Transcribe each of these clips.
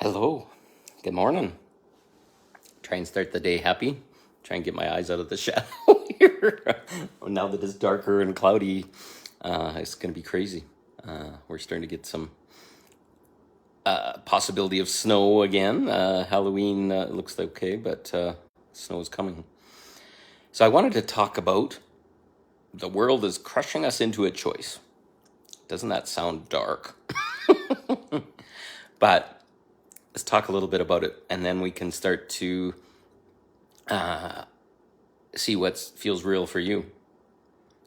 Hello. Good morning. Try and start the day happy. Try and get my eyes out of the shadow here. Now that it's darker and cloudy, it's going to be crazy. We're starting to get some possibility of snow again. Halloween looks okay, but snow is coming. So I wanted to talk about the world is crushing us into a choice. Doesn't that sound dark? But let's talk a little bit about it, and then we can start to see what feels real for you.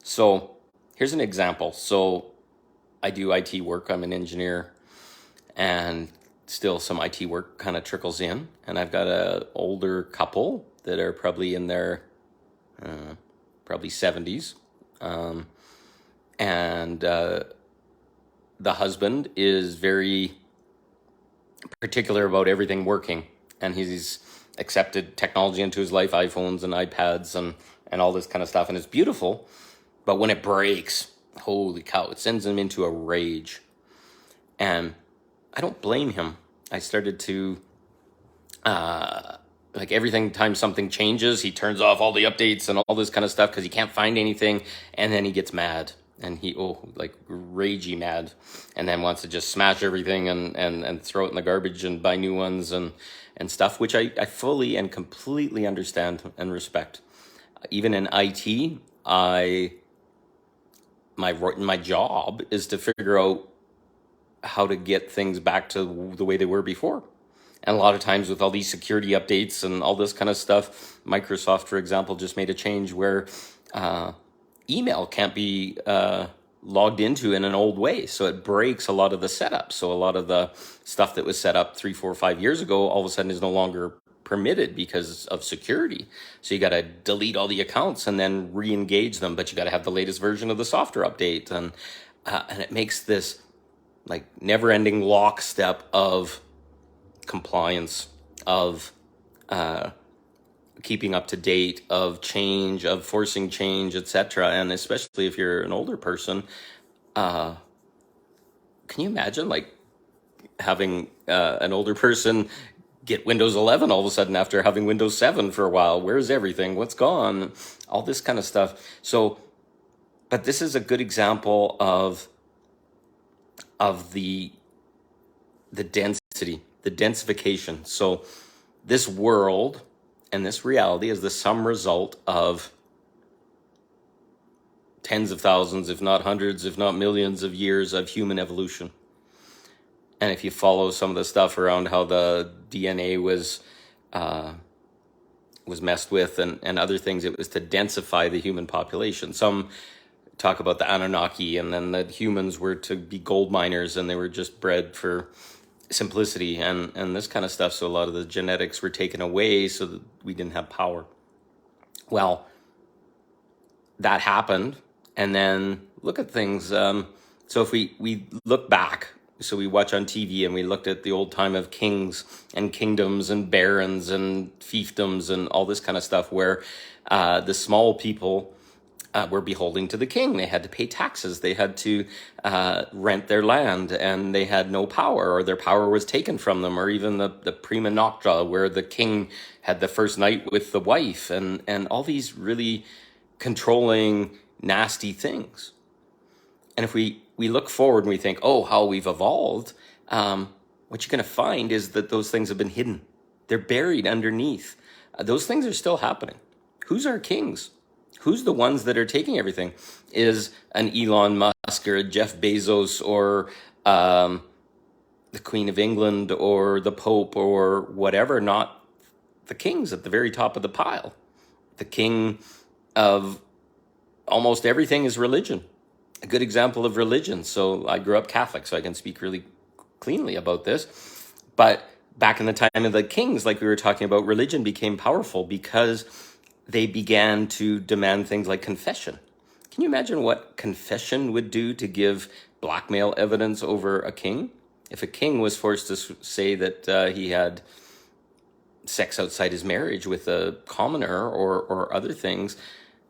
So here's an example. So I do IT work. I'm an engineer, and still some IT work kind of trickles in. And I've got a older couple that are probably in their probably 70s, and the husband is very particular about everything working, and he's accepted technology into his life, iPhones and iPads and all this kind of stuff, and it's beautiful. But when it breaks, holy cow, it sends him into a rage. And I don't blame him. I started to, like everything time something changes, he turns off all the updates and all this kind of stuff because he can't find anything. And then he gets mad. And like ragey mad. And then wants to just smash everything and throw it in the garbage and buy new ones and stuff, which I fully and completely understand and respect. Even in IT, my job is to figure out how to get things back to the way they were before. And a lot of times with all these security updates and all this kind of stuff, Microsoft, for example, just made a change where email can't be logged into in an old way. So it breaks a lot of the setup. So a lot of the stuff that was set up 3, 4, 5 years ago, all of a sudden is no longer permitted because of security. So you got to delete all the accounts and then re-engage them, but you got to have the latest version of the software update. And it makes this like never-ending lockstep of compliance, of keeping up to date, of change, of forcing change, etc. And especially if you're an older person, can you imagine like having an older person get Windows 11 all of a sudden after having Windows 7 for a while? Where's everything? What's gone? All this kind of stuff. So, but this is a good example of the density, the densification. So this world and this reality is the sum result of tens of thousands, if not hundreds, if not millions of years of human evolution. And if you follow some of the stuff around how the DNA was messed with and other things, it was to densify the human population. Some talk about the Anunnaki, and then the humans were to be gold miners, and they were just bred for simplicity and this kind of stuff. So a lot of the genetics were taken away so that we didn't have power. Well, that happened. And then look at things. So if we look back, so we watch on TV and we looked at the old time of kings and kingdoms and barons and fiefdoms and all this kind of stuff where the small people were beholden to the king. They had to pay taxes. They had to rent their land, and they had no power, or their power was taken from them, or even the prima nocta, where the king had the first night with the wife, and all these really controlling, nasty things. And if we look forward and we think, oh, how we've evolved, what you're going to find is that those things have been hidden. They're buried underneath. Those things are still happening. Who's our kings? Who's the ones that are taking everything? Is an Elon Musk or a Jeff Bezos or the Queen of England or the Pope or whatever not the kings at the very top of the pile? The king of almost everything is religion. A good example of religion. So I grew up Catholic, so I can speak really cleanly about this. But back in the time of the kings, like we were talking about, religion became powerful because they began to demand things like confession. Can you imagine what confession would do to give blackmail evidence over a king? If a king was forced to say that he had sex outside his marriage with a commoner or other things,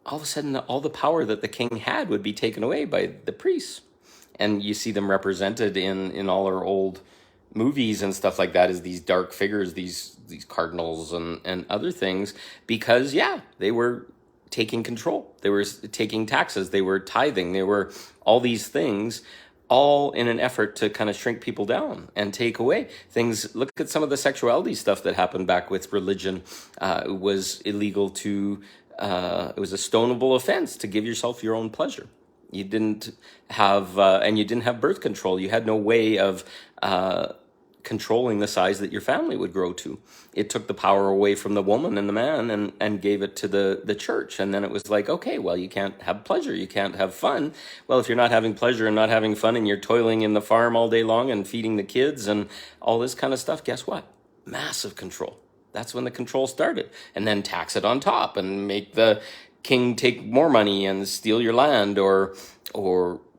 all of a sudden all the power that the king had would be taken away by the priests. And you see them represented in all our old movies and stuff like that as these dark figures, these cardinals and other things, because yeah, they were taking control. They were taking taxes. They were tithing. They were all these things, all in an effort to kind of shrink people down and take away things. Look at some of the sexuality stuff that happened back with religion. It was illegal to, it was a stonable offense to give yourself your own pleasure. You didn't have, and you didn't have birth control. You had no way of controlling the size that your family would grow to. It took the power away from the woman and the man and gave it to the church. And then it was like, okay, well, you can't have pleasure. You can't have fun. Well, if you're not having pleasure and not having fun and you're toiling in the farm all day long and feeding the kids and all this kind of stuff, guess what? Massive control. That's when the control started. And then tax it on top and make the king take more money and steal your land or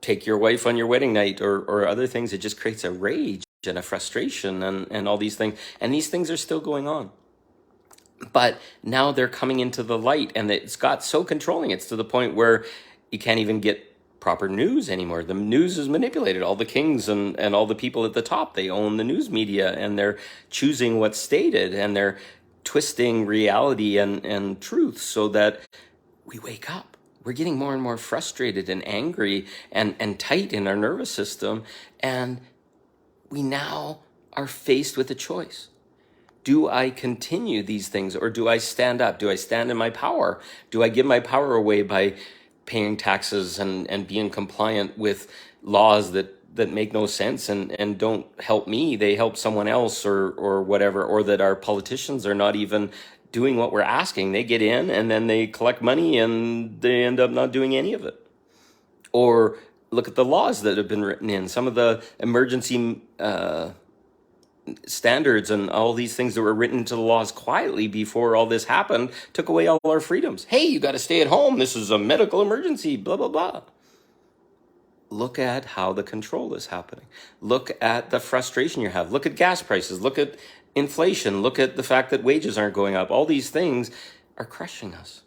take your wife on your wedding night or other things. It just creates a rage and a frustration and all these things. And these things are still going on. But now they're coming into the light, and it's got so controlling. It's to the point where you can't even get proper news anymore. The news is manipulated. All the kings and all the people at the top, they own the news media, and they're choosing what's stated, and they're twisting reality and truth so that we wake up. We're getting more and more frustrated and angry and tight in our nervous system. And we now are faced with a choice. Do I continue these things, or do I stand up? Do I stand in my power? Do I give my power away by paying taxes and being compliant with laws that make no sense and don't help me? They help someone else or whatever, or that our politicians are not even doing what we're asking. They get in and then they collect money and they end up not doing any of it. Or look at the laws that have been written in. Some of the emergency standards and all these things that were written into the laws quietly before all this happened took away all our freedoms. Hey, you got to stay at home. This is a medical emergency, blah, blah, blah. Look at how the control is happening. Look at the frustration you have. Look at gas prices. Look at inflation. Look at the fact that wages aren't going up. All these things are crushing us.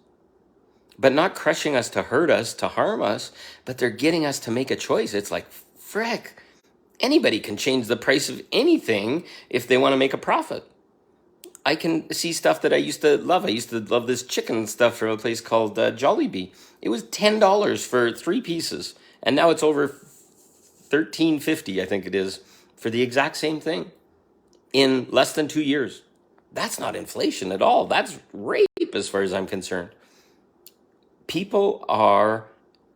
But not crushing us to hurt us, to harm us, but they're getting us to make a choice. It's like, frick, anybody can change the price of anything if they want to make a profit. I can see stuff that I used to love. I used to love this chicken stuff from a place called Jollibee. It was $10 for 3 pieces. And now it's over $13.50, I think it is, for the exact same thing in less than 2 years. That's not inflation at all. That's rape as far as I'm concerned. People are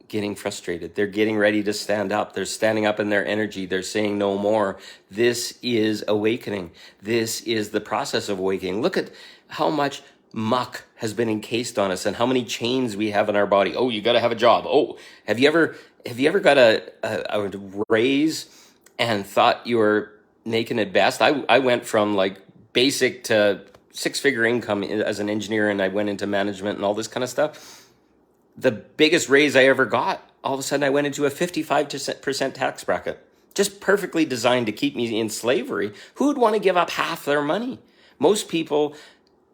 getting frustrated. They're getting ready to stand up. They're standing up in their energy. They're saying no more. This is awakening. This is the process of awakening. Look at how much muck has been encased on us and how many chains we have in our body. Oh, you got to have a job. Oh, have you ever got a raise and thought you were making it best? I went from like basic to 6-figure income as an engineer, and I went into management and all this kind of stuff. The biggest raise I ever got, all of a sudden I went into a 55% tax bracket, just perfectly designed to keep me in slavery. Who would want to give up half their money? Most people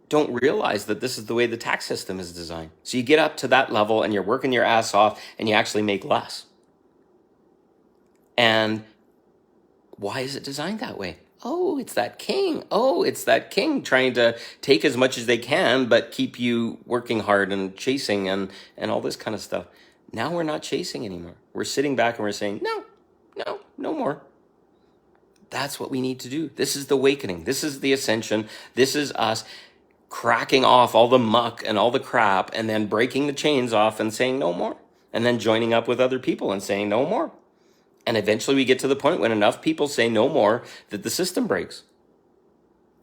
don't realize that this is the way the tax system is designed. So you get up to that level and you're working your ass off and you actually make less. And why is it designed that way? Oh, it's that king. Oh, it's that king trying to take as much as they can, but keep you working hard and chasing and all this kind of stuff. Now we're not chasing anymore. We're sitting back and we're saying, no more. That's what we need to do. This is the awakening. This is the ascension. This is us cracking off all the muck and all the crap and then breaking the chains off and saying no more. And then joining up with other people and saying no more. And eventually we get to the point when enough people say no more that the system breaks.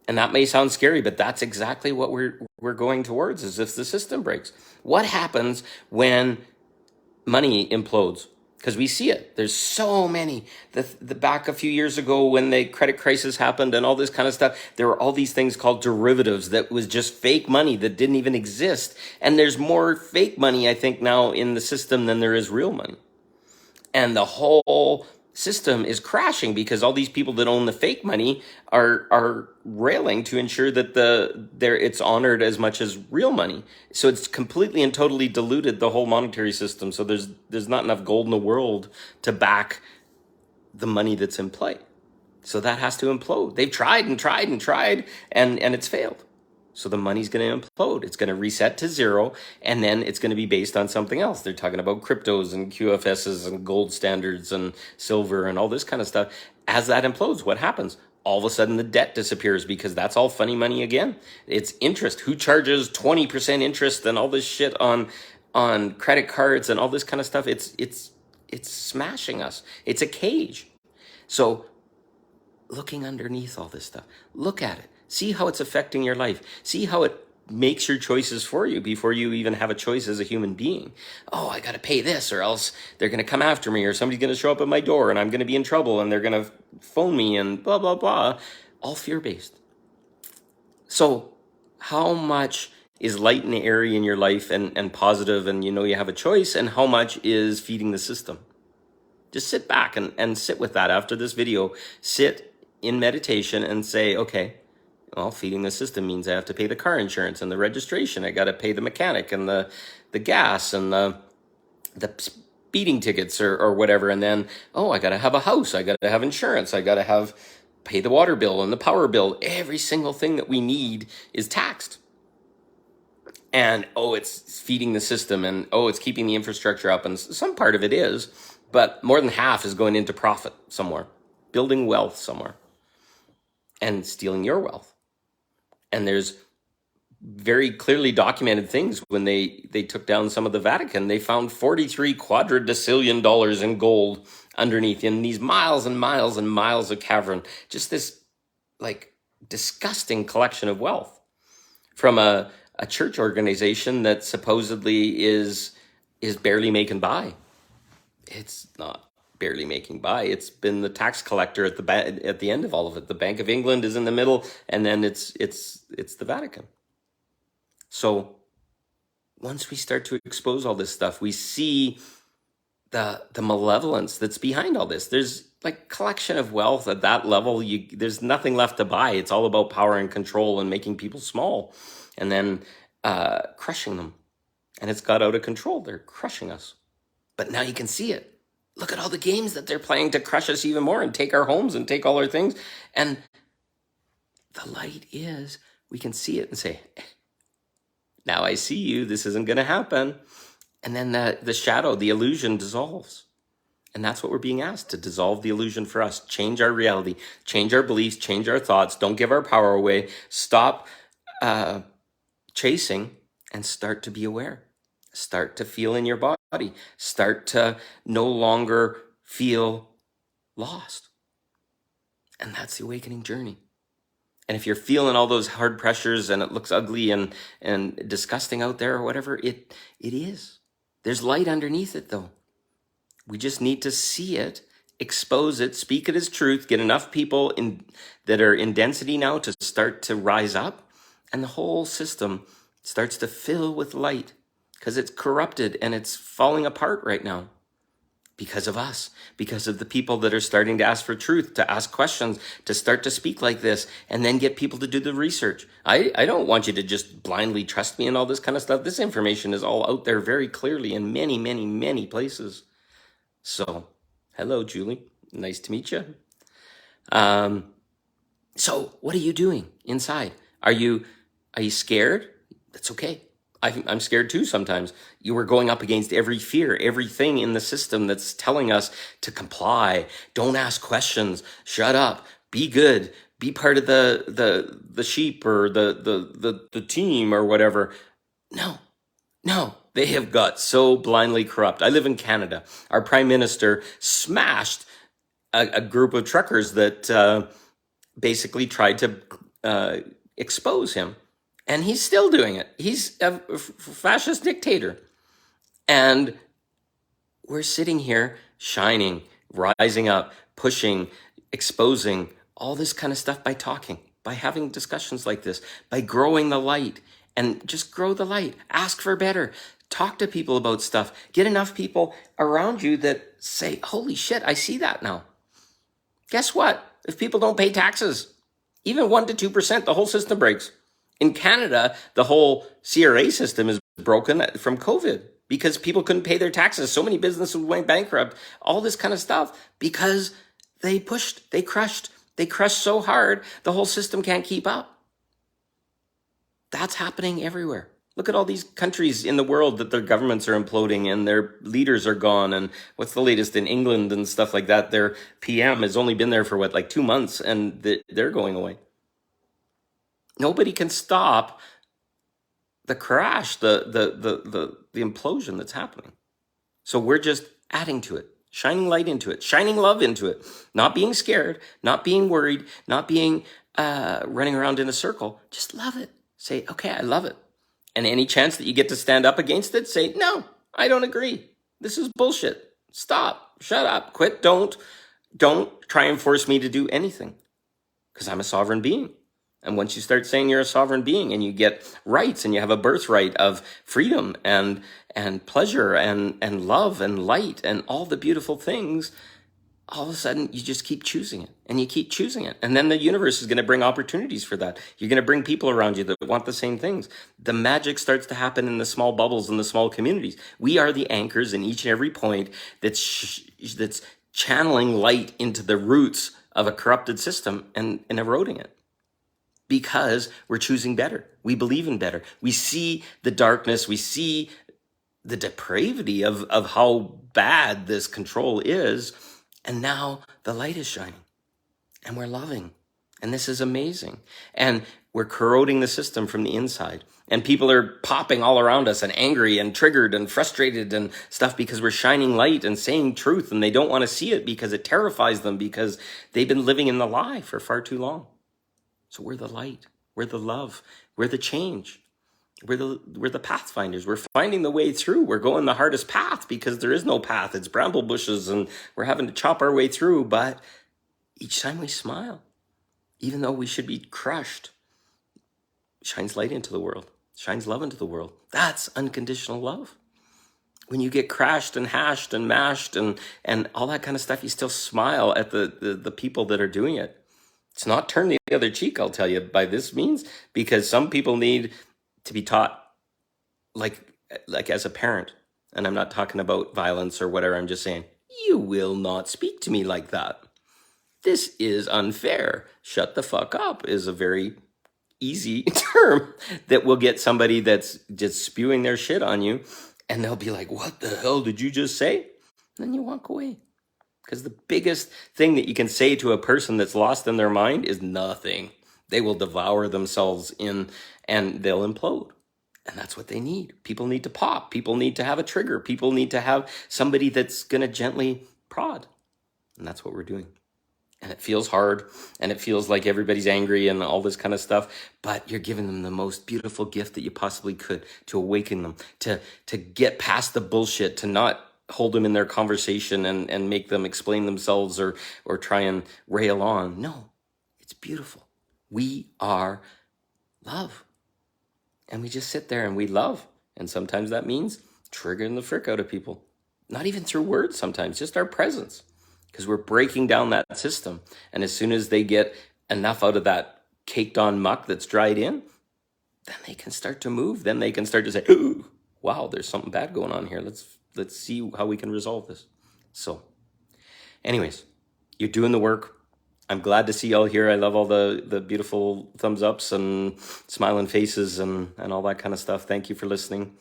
And that may sound scary, but that's exactly what we're going towards, is if the system breaks. What happens when money implodes? Because we see it. There's so many. The back a few years ago when the credit crisis happened and all this kind of stuff, there were all these things called derivatives that was just fake money that didn't even exist. And there's more fake money, I think, now in the system than there is real money. And the whole system is crashing because all these people that own the fake money are railing to ensure that it's honored as much as real money. So it's completely and totally diluted the whole monetary system. So there's not enough gold in the world to back the money that's in play. So that has to implode. They've tried and tried and tried, and it's failed. So the money's going to implode. It's going to reset to zero, and then it's going to be based on something else. They're talking about cryptos and QFSs and gold standards and silver and all this kind of stuff. As that implodes, what happens? All of a sudden the debt disappears, because that's all funny money again. It's interest. Who charges 20% interest and all this shit on credit cards and all this kind of stuff? It's smashing us. It's a cage. So looking underneath all this stuff, look at it. See how it's affecting your life. See how it makes your choices for you before you even have a choice as a human being. Oh, I got to pay this or else they're going to come after me, or somebody's going to show up at my door and I'm going to be in trouble and they're going to phone me and blah, blah, blah. All fear-based. So how much is light and airy in your life and positive, and you have a choice, and how much is feeding the system? Just sit back and sit with that after this video. Sit in meditation and say, okay, well, feeding the system means I have to pay the car insurance and the registration. I got to pay the mechanic and the gas and the speeding tickets or whatever. And then, I got to have a house. I got to have insurance. I got to pay the water bill and the power bill. Every single thing that we need is taxed. And, it's feeding the system, and, it's keeping the infrastructure up. And some part of it is, but more than half is going into profit somewhere, building wealth somewhere, and stealing your wealth. And there's very clearly documented things. When they took down some of the Vatican, they found 43 quadrillion dollars in gold underneath, in these miles and miles and miles of cavern. Just this disgusting collection of wealth from a church organization that supposedly is barely making by. It's not barely making by. It's been the tax collector at the end of all of it. The Bank of England is in the middle, and then it's the Vatican. So once we start to expose all this stuff, we see the malevolence that's behind all this. There's collection of wealth at that level. There's nothing left to buy. It's all about power and control and making people small, and then crushing them. And it's got out of control. They're crushing us. But now you can see it. Look at all the games that they're playing to crush us even more and take our homes and take all our things. And the light is, we can see it and say, now I see you. This isn't going to happen. And then the shadow, the illusion dissolves. And that's what we're being asked, to dissolve the illusion for us. Change our reality, change our beliefs, change our thoughts. Don't give our power away. Stop chasing and start to be aware. Start to feel in your body. Start to no longer feel lost. And that's the awakening journey. And if you're feeling all those hard pressures and it looks ugly and disgusting out there or whatever, it is. There's light underneath it, though. We just need to see it, expose it, speak it as truth, get enough people that are in density now to start to rise up, and the whole system starts to fill with light. Because it's corrupted and it's falling apart right now because of us, because of the people that are starting to ask for truth, to ask questions, to start to speak like this, and then get people to do the research. I don't want you to just blindly trust me and all this kind of stuff. This information is all out there very clearly in many, many, many places. So, hello, Julie. Nice to meet you. So, what are you doing inside? Are you scared? That's okay. I'm scared too sometimes. You are going up against every fear, everything in the system that's telling us to comply. Don't ask questions. Shut up. Be good. Be part of the sheep or the team or whatever. No. They have got so blindly corrupt. I live in Canada. Our prime minister smashed a group of truckers that basically tried to expose him. And he's still doing it. He's a fascist dictator. And we're sitting here shining, rising up, pushing, exposing all this kind of stuff by talking, by having discussions like this, by growing the light. And just grow the light. Ask for better. Talk to people about stuff. Get enough people around you that say, holy shit, I see that now. Guess what? If people don't pay taxes, even 1% to 2%, the whole system breaks. In Canada, the whole CRA system is broken from COVID because people couldn't pay their taxes. So many businesses went bankrupt, all this kind of stuff because they crushed They crush so hard, the whole system can't keep up. That's happening everywhere. Look at all these countries in the world that their governments are imploding and their leaders are gone. And what's the latest in England and stuff like that? Their PM has only been there for what, like 2 months, and they're going away. Nobody can stop the crash, the implosion that's happening. So we're just adding to it, shining light into it, shining love into it, not being scared, not being worried, not being running around in a circle. Just love it. Say, okay, I love it. And any chance that you get to stand up against it, say, no, I don't agree. This is bullshit. Stop, shut up, quit, don't try and force me to do anything, because I'm a sovereign being. And once you start saying you're a sovereign being and you get rights and you have a birthright of freedom and pleasure and love and light and all the beautiful things, all of a sudden you just keep choosing it and you keep choosing it. And then the universe is going to bring opportunities for that. You're going to bring people around you that want the same things. The magic starts to happen in the small bubbles, in the small communities. We are the anchors in each and every point that's channeling light into the roots of a corrupted system and eroding it. Because we're choosing better. We believe in better. We see the darkness. We see the depravity of how bad this control is. And now the light is shining. And we're loving. And this is amazing. And we're corroding the system from the inside. And people are popping all around us and angry and triggered and frustrated and stuff because we're shining light and saying truth. And they don't want to see it because it terrifies them because they've been living in the lie for far too long. So we're the light, we're the love, we're the change, we're the pathfinders. We're finding the way through. We're going the hardest path because there is no path. It's bramble bushes and we're having to chop our way through. But each time we smile, even though we should be crushed, shines light into the world, shines love into the world. That's unconditional love. When you get crashed and hashed and mashed and all that kind of stuff, you still smile at the people that are doing it. It's not turn the other cheek, I'll tell you, by this means, because some people need to be taught, like as a parent, and I'm not talking about violence or whatever, I'm just saying, you will not speak to me like that. This is unfair. Shut the fuck up is a very easy term that will get somebody that's just spewing their shit on you, and they'll be like, what the hell did you just say? And then you walk away. Because the biggest thing that you can say to a person that's lost in their mind is nothing. They will devour themselves in and they'll implode. And that's what they need. People need to pop. People need to have a trigger. People need to have somebody that's going to gently prod. And that's what we're doing. And it feels hard and it feels like everybody's angry and all this kind of stuff. But you're giving them the most beautiful gift that you possibly could to awaken them, to get past the bullshit, to not hold them in their conversation and make them explain themselves or try and rail on. No, it's beautiful. We are love. And we just sit there and we love. And sometimes that means triggering the frick out of people. Not even through words sometimes, just our presence. Because we're breaking down that system. And as soon as they get enough out of that caked on muck that's dried in, then they can start to move. Then they can start to say, ooh, wow, there's something bad going on here. Let's see how we can resolve this. So anyways, you're doing the work. I'm glad to see y'all here. I love all the beautiful thumbs ups and smiling faces and all that kind of stuff. Thank you for listening.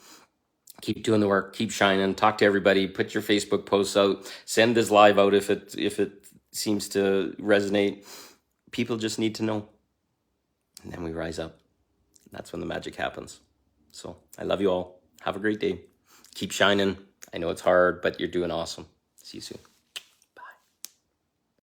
Keep doing the work. Keep shining. Talk to everybody. Put your Facebook posts out. Send this live out if it seems to resonate. People just need to know. And then we rise up. That's when the magic happens. So I love you all. Have a great day. Keep shining. I know it's hard, but you're doing awesome. See you soon.